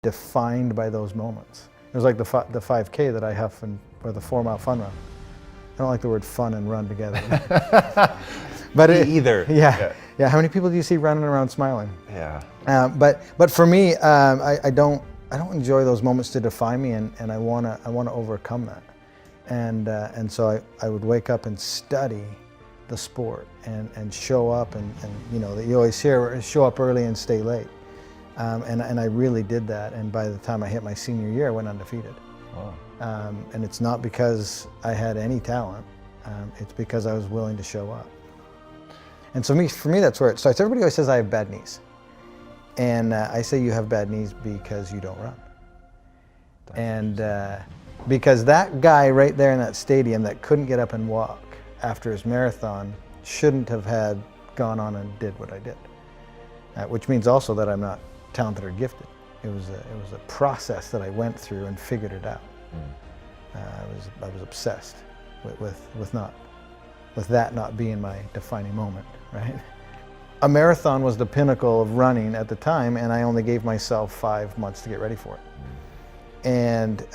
defined by those moments. It was like the 5K that I have, or the 4-mile fun run. I don't like the word fun and run together. But either. Yeah. How many people do you see running around smiling? Yeah. But for me, I don't enjoy those moments to define me, and I wanna overcome that. And so I would wake up and study the sport and show up and you know, that you always hear, show up early and stay late. And I really did that, and by the time I hit my senior year, I went undefeated. Wow. And it's not because I had any talent, it's because I was willing to show up. And so for me, that's where it starts. Everybody always says I have bad knees. And I say you have bad knees because you don't run. And because that guy right there in that stadium that couldn't get up and walk after his marathon shouldn't have gone on and did what I did. Which means also that I'm not talented or gifted. It was a process that I went through and figured it out. I was obsessed with that not being my defining moment, right? A marathon was the pinnacle of running at the time, and I only gave myself 5 months to get ready for it. And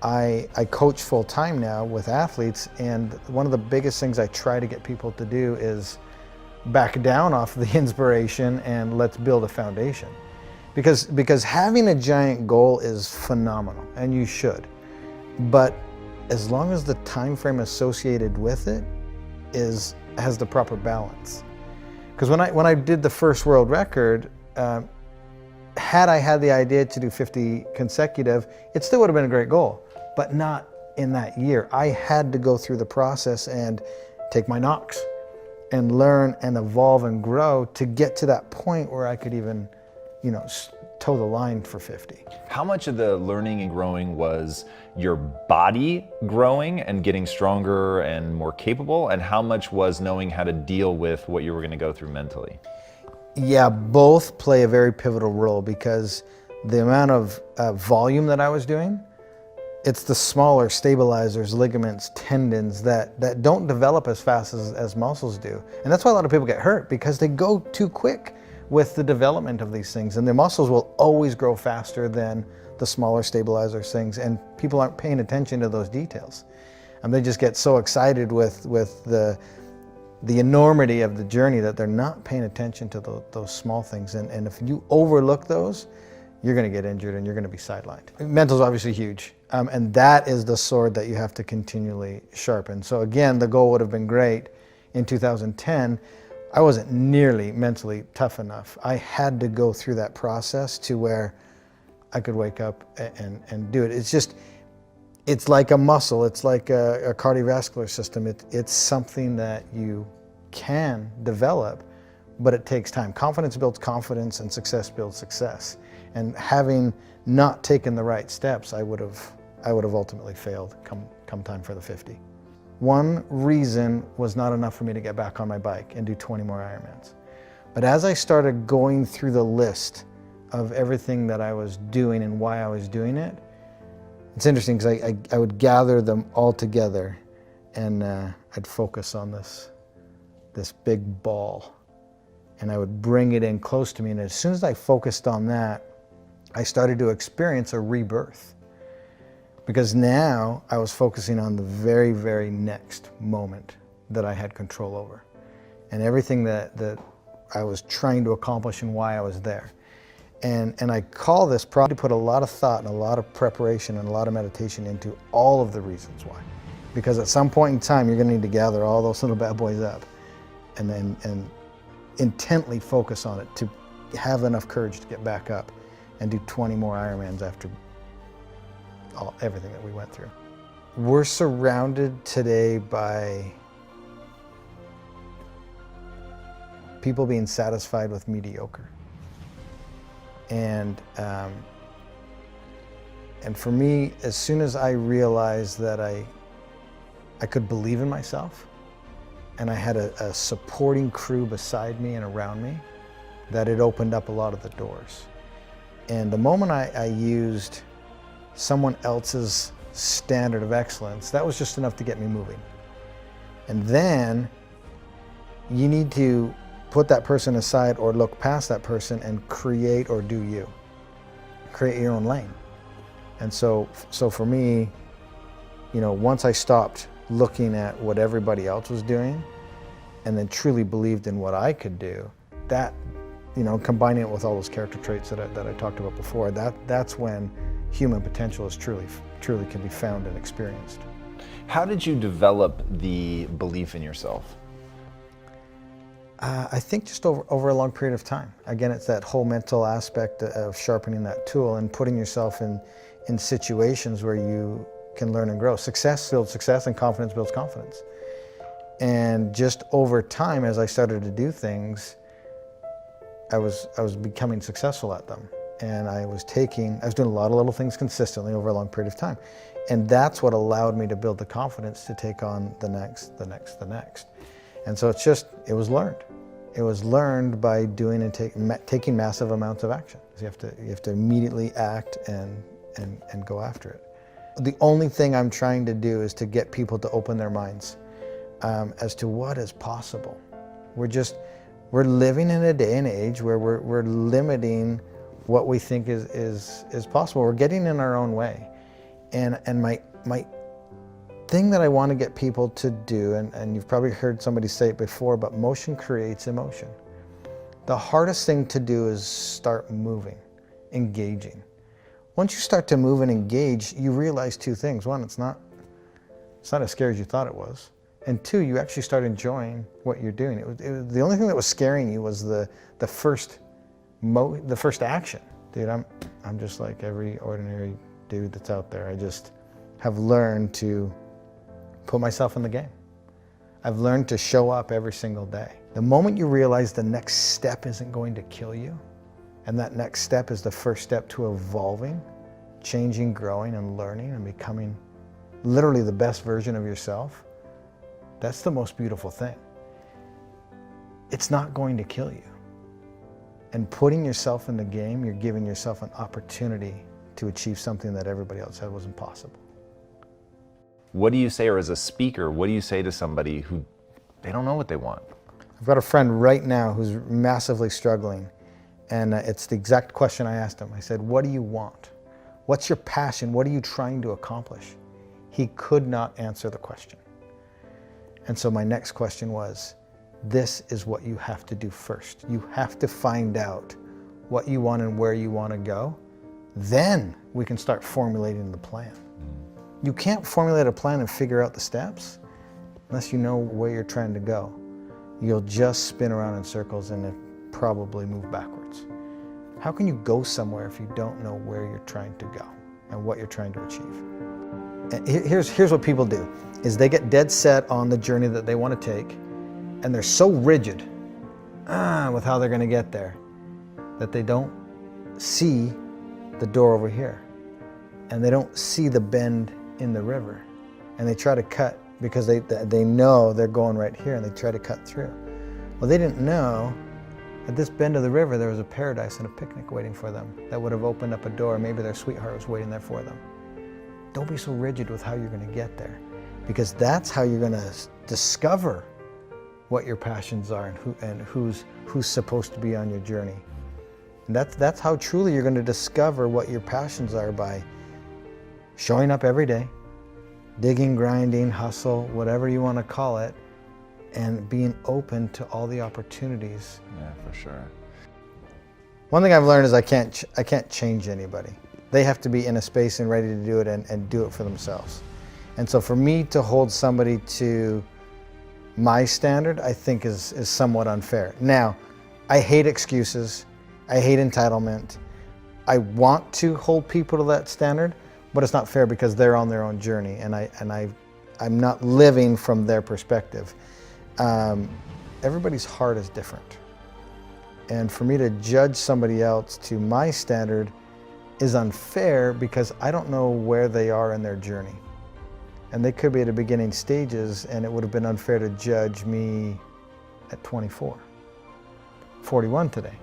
I coach full time now with athletes, and one of the biggest things I try to get people to do is back down off the inspiration and let's build a foundation. Because having a giant goal is phenomenal, and you should. But as long as the time frame associated with it has the proper balance. Because when I did the first world record, had I had the idea to do 50 consecutive, it still would have been a great goal, but not in that year. I had to go through the process and take my knocks and learn and evolve and grow to get to that point where I could even, you know, toe the line for 50. How much of the learning and growing was your body growing and getting stronger and more capable, and how much was knowing how to deal with what you were going to go through mentally? Yeah, both play a very pivotal role, because the amount of volume that I was doing, it's the smaller stabilizers, ligaments, tendons that don't develop as fast as muscles do. And that's why a lot of people get hurt, because they go too quick with the development of these things, and the muscles will always grow faster than the smaller stabilizer things, and people aren't paying attention to those details. And they just get so excited with the enormity of the journey that they're not paying attention to those small things. And if you overlook those, you're gonna get injured and you're gonna be sidelined. Mental's obviously huge, and that is the sword that you have to continually sharpen. So again, the goal would have been great in 2010. I wasn't nearly mentally tough enough. I had to go through that process to where I could wake up and do it. It's like a muscle. It's like a cardiovascular system. It's something that you can develop, but it takes time. Confidence builds confidence, and success builds success. And having not taken the right steps, I would have ultimately failed come time for the 50. One reason was not enough for me to get back on my bike and do 20 more Ironmans. But as I started going through the list of everything that I was doing and why I was doing it, it's interesting because I would gather them all together, and I'd focus on this big ball, and I would bring it in close to me. And as soon as I focused on that, I started to experience a rebirth. Because now I was focusing on the very, very next moment that I had control over, and everything that I was trying to accomplish and why I was there. And I call this probably put a lot of thought and a lot of preparation and a lot of meditation into all of the reasons why. Because at some point in time, you're gonna need to gather all those little bad boys up and intently focus on it to have enough courage to get back up and do 20 more Ironmans after everything that we went through. We're surrounded today by people being satisfied with mediocre. And for me, as soon as I realized that I could believe in myself, and I had a supporting crew beside me and around me, that it opened up a lot of the doors. And the moment I used someone else's standard of excellence, that was just enough to get me moving. And then you need to put that person aside or look past that person and create or do you. create your own lane. And so for me, once I stopped looking at what everybody else was doing and then truly believed in what I could do, that, combining it with all those character traits that I talked about before, that's when human potential is truly can be found and experienced. How did you develop the belief in yourself? I think just over a long period of time. Again, it's that whole mental aspect of sharpening that tool and putting yourself in situations where you can learn and grow. Success builds success and confidence builds confidence. And just over time, as I started to do things, I was becoming successful at them. And I was doing a lot of little things consistently over a long period of time. And that's what allowed me to build the confidence to take on the next. And so it was learned. It was learned by doing and taking massive amounts of action. You have to immediately act and go after it. The only thing I'm trying to do is to get people to open their minds as to what is possible. We're living in a day and age where we're limiting what we think is possible. We're getting in our own way. And my thing that I want to get people to do, and you've probably heard somebody say it before, but motion creates emotion. The hardest thing to do is start moving, engaging. Once you start to move and engage, you realize two things. One, it's not as scary as you thought it was. And two, you actually start enjoying what you're doing. It was the only thing that was scaring you was the first action. Dude, I'm just like every ordinary dude that's out there. I just have learned to put myself in the game. I've learned to show up every single day. The moment you realize the next step isn't going to kill you, and that next step is the first step to evolving, changing, growing, and learning, and becoming literally the best version of yourself, that's the most beautiful thing. It's not going to kill you. And putting yourself in the game, you're giving yourself an opportunity to achieve something that everybody else said was impossible. What do you say, or as a speaker, what do you say to somebody who they don't know what they want? I've got a friend right now who's massively struggling, and it's the exact question I asked him. I said, what do you want? What's your passion? What are you trying to accomplish? He could not answer the question. And so my next question was, this is what you have to do first. You have to find out what you want and where you want to go. Then we can start formulating the plan. You can't formulate a plan and figure out the steps unless you know where you're trying to go. You'll just spin around in circles and probably move backwards. How can you go somewhere if you don't know where you're trying to go and what you're trying to achieve? And here's what people do, is they get dead set on the journey that they want to take, and they're so rigid with how they're going to get there that they don't see the door over here, and they don't see the bend in the river, and they try to cut because they know they're going right here, and they try to cut through. Well, they didn't know at this bend of the river there was a paradise and a picnic waiting for them that would have opened up a door. Maybe their sweetheart was waiting there for them. Don't be so rigid with how you're going to get there, because that's how you're going to discover what your passions are and who's supposed to be on your journey. And that's how truly you're going to discover what your passions are, by showing up every day, digging, grinding, hustle, whatever you want to call it, and being open to all the opportunities. Yeah, for sure. One thing I've learned is I can't change anybody. They have to be in a space and ready to do it and do it for themselves. And so for me to hold somebody to my standard, I think is somewhat unfair. Now, I hate excuses. I hate entitlement. I want to hold people to that standard, but it's not fair because they're on their own journey, and I'm not living from their perspective. Everybody's heart is different. And for me to judge somebody else to my standard is unfair because I don't know where they are in their journey. And they could be at the beginning stages, and it would have been unfair to judge me at 24. 41 today.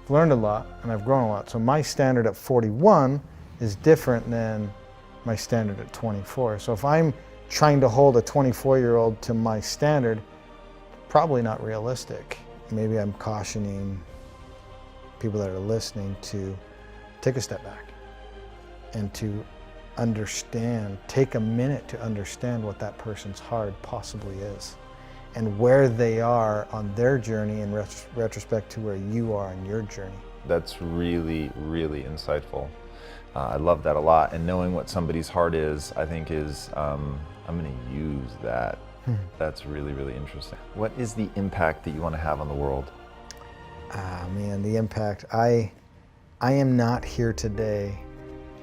I've learned a lot and I've grown a lot. So my standard at 41 is different than my standard at 24. So if I'm trying to hold a 24-year-old to my standard, probably not realistic. Maybe I'm cautioning people that are listening to take a step back and to understand, take a minute to understand what that person's hard possibly is and where they are on their journey in retrospect to where you are on your journey. That's really, really insightful. I love that a lot. And knowing what somebody's heart is, I think is, I'm going to use that. That's really, really interesting. What is the impact that you want to have on the world? Man, the impact. I am not here today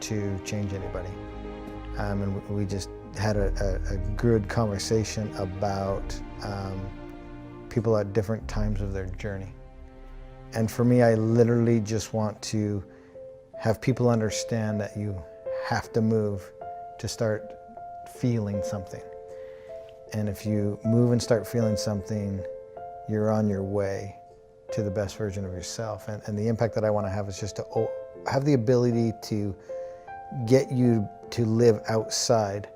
to change anybody. And we just had a good conversation about people at different times of their journey. And for me, I literally just want to have people understand that you have to move to start feeling something. And if you move and start feeling something, you're on your way to the best version of yourself. And the impact that I want to have is just to have the ability to get you to live outside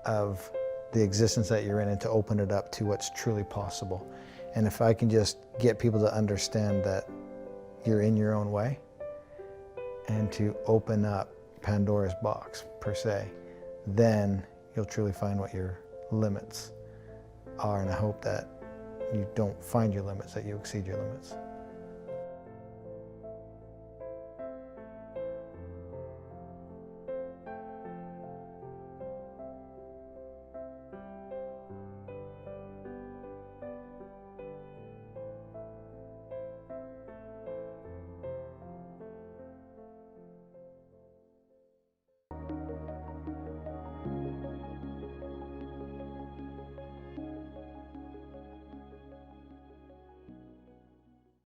of the existence that you're in and to open it up to what's truly possible. And if I can just get people to understand that you're in your own way and to open up Pandora's box, per se, then you'll truly find what your limits are. And I hope that you don't find your limits, that you exceed your limits.